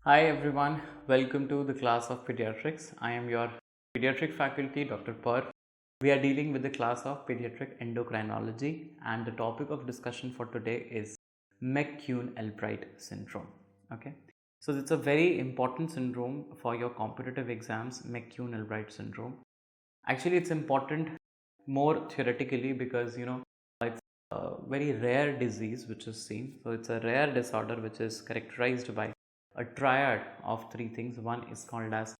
Hi everyone, welcome to the class of Pediatrics. I am your pediatric faculty, Dr. Per. We are dealing with the class of pediatric endocrinology, and the topic of discussion for today is McCune-Albright syndrome. Okay, so it's a very important syndrome for your competitive exams, McCune-Albright syndrome. Actually, it's important more theoretically because it's a very rare disease which is seen. So it's a rare disorder which is characterized by a triad of three things. One is called as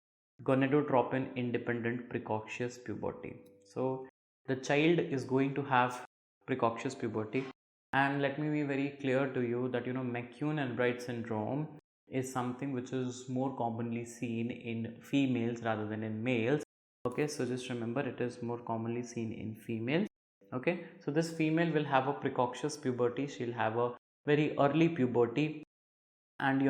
gonadotropin independent precocious puberty. So the child is going to have precocious puberty, and let me be very clear to you that McCune-Albright syndrome is something which is more commonly seen in females rather than in males. Okay, so just remember it is more commonly seen in females. Okay, so this female will have a precocious puberty, she'll have a very early puberty, and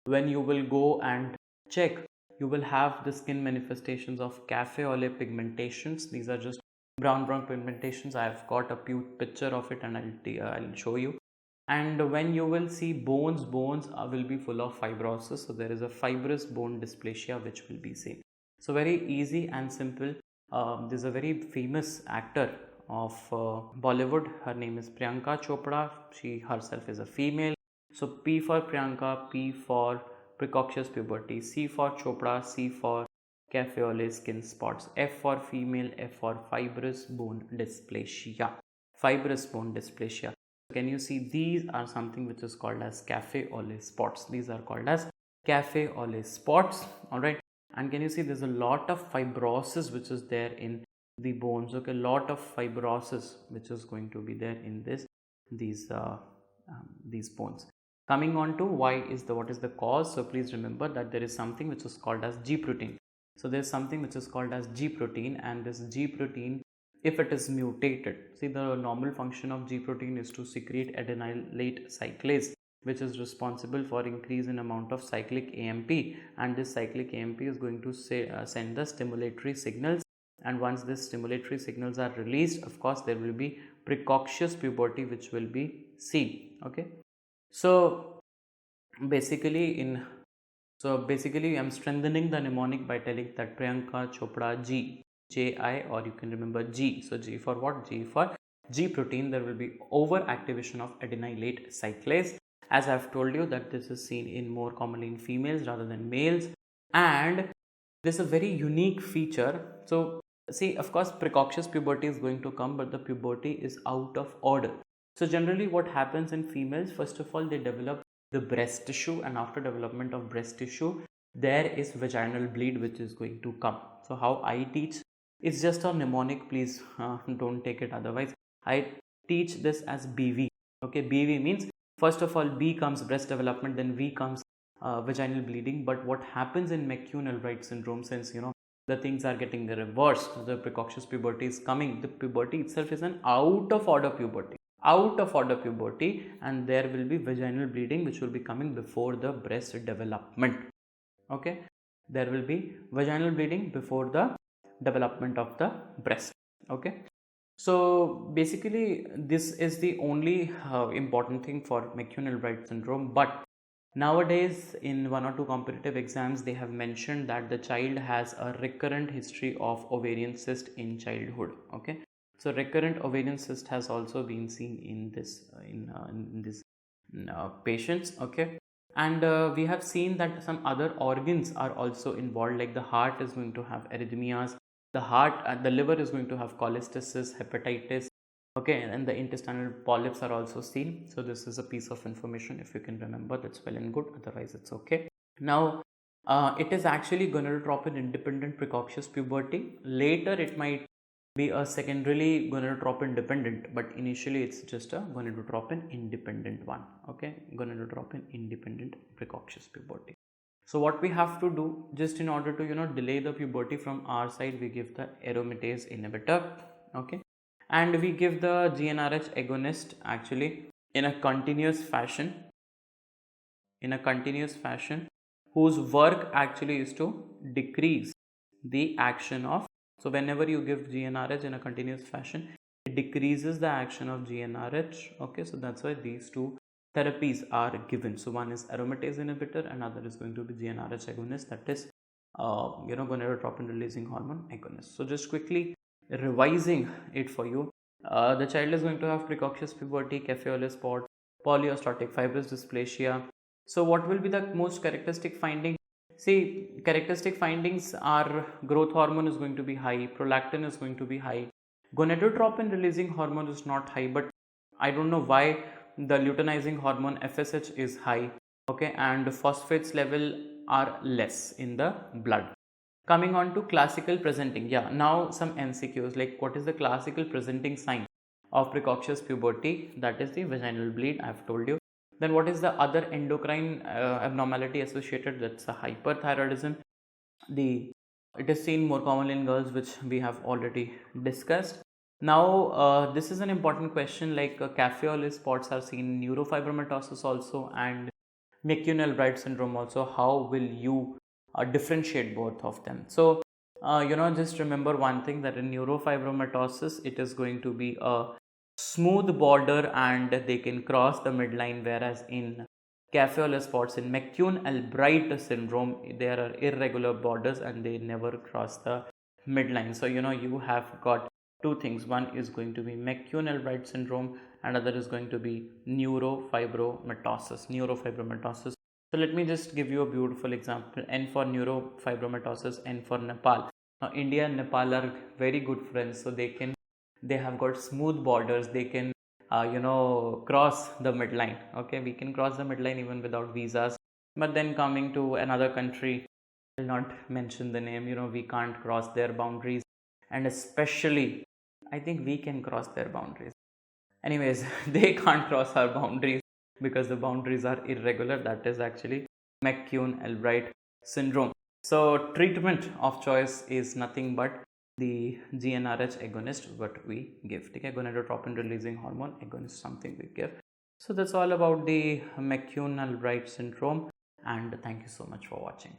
when you will go and check, you will have the skin manifestations of Café-au-Lait pigmentations. These are just brown pigmentations. I have got a picture of it and I'll show you. And when you will see bones will be full of fibrosis, so there is a fibrous bone dysplasia which will be seen. So very easy and simple. There's a very famous actor of Bollywood. Her name is Priyanka Chopra. She herself is a female. So P for Priyanka, P for precocious puberty, C for Chopra, C for Café-au-Lait skin spots, F for female, F for fibrous bone dysplasia. Fibrous bone dysplasia. Can you see these are something which is called as Café-au-Lait spots. These are called as Café-au-Lait spots. Alright. And can you see there's a lot of fibrosis which is there in the bones. Okay, a lot of fibrosis which is going to be there in these bones. Coming on to what is the cause. So please remember that there is something which is called as G protein. So there is something which is called as G protein, and this G protein, if it is mutated, see, the normal function of G protein is to secrete adenylate cyclase, which is responsible for increase in amount of cyclic AMP, and this cyclic AMP is going to send the stimulatory signals, and once these stimulatory signals are released, of course there will be precocious puberty which will be seen. Okay, so basically I'm strengthening the mnemonic by telling that Priyanka Chopra GI, or you can remember G. So G for what? G for G protein. There will be overactivation of adenylate cyclase. As I've told you that this is seen in more commonly in females rather than males, and this is a very unique feature. So see, of course precocious puberty is going to come, but the puberty is out of order. So generally what happens in females, first of all they develop the breast tissue, and after development of breast tissue there is vaginal bleed which is going to come. So how I teach, it's just a mnemonic, please don't take it otherwise. I teach this as BV. Okay, BV means first of all B comes breast development, then V comes vaginal bleeding. But what happens in McCune-Albright syndrome, since the things are getting reversed, the precocious puberty is coming, the puberty itself is an out of order puberty, and there will be vaginal bleeding which will be coming before the breast development. Okay, there will be vaginal bleeding before the development of the breast. Okay, so basically this is the only important thing for McCune-Albright syndrome. But nowadays in one or two competitive exams they have mentioned that the child has a recurrent history of ovarian cyst in childhood. Okay, so recurrent ovarian cyst has also been seen in this patients. Okay, and we have seen that some other organs are also involved, like the heart is going to have arrhythmias, the liver is going to have cholestasis, hepatitis. Okay, and the intestinal polyps are also seen. So this is a piece of information, if you can remember, that's well and good, otherwise it's okay. Now it is actually gonadotropin independent precocious puberty. Later it might be a secondarily gonadotropin dependent, but initially it's just a gonadotropin independent one. Okay, gonadotropin independent precocious puberty. So what we have to do, just in order to delay the puberty from our side, we give the aromatase inhibitor. Okay, and we give the GnRH agonist actually in a continuous fashion, whose work actually is to decrease the action of, so whenever you give GnRH in a continuous fashion, it decreases the action of GnRH. Okay, so that's why these two therapies are given. So one is aromatase inhibitor, another is going to be GnRH agonist, that is gonadotropin releasing hormone agonist. So just quickly revising it for you, the child is going to have precocious puberty, Café-au-Lait spot, polyostotic, fibrous dysplasia. So what will be the most characteristic finding? See, characteristic findings are growth hormone is going to be high, prolactin is going to be high, gonadotropin releasing hormone is not high, but I don't know why the luteinizing hormone FSH is high, okay, and phosphates level are less in the blood. Coming on to classical presenting, yeah, now some MCQs, like what is the classical presenting sign of precocious puberty? That is the vaginal bleed, I have told you. Then what is the other endocrine abnormality associated? That's the hyperthyroidism. It is seen more commonly in girls, which we have already discussed. Now this is an important question, like Café-au-Lait spots are seen in neurofibromatosis also and McCune-Albright syndrome also. How will you differentiate both of them? So just remember one thing, that in neurofibromatosis it is going to be a smooth border and they can cross the midline, whereas in Café-au-Lait spots, in McCune-Albright syndrome, there are irregular borders and they never cross the midline. So you have got two things. One is going to be McCune-Albright syndrome, and other is going to be neurofibromatosis. So let me just give you a beautiful example. N for neurofibromatosis, N for Nepal. Now India and Nepal are very good friends, so they have got smooth borders. They can cross the midline. Okay, we can cross the midline even without visas. But then coming to another country, I will not mention the name, we can't cross their boundaries, and especially I think we can cross their boundaries. Anyways, they can't cross our boundaries because the boundaries are irregular. That is actually McCune-Albright syndrome. So treatment of choice is nothing but the GnRH agonist, what we give. Okay, gonadotropin releasing hormone agonist, something we give. So that's all about the McCune-Albright syndrome, and thank you so much for watching.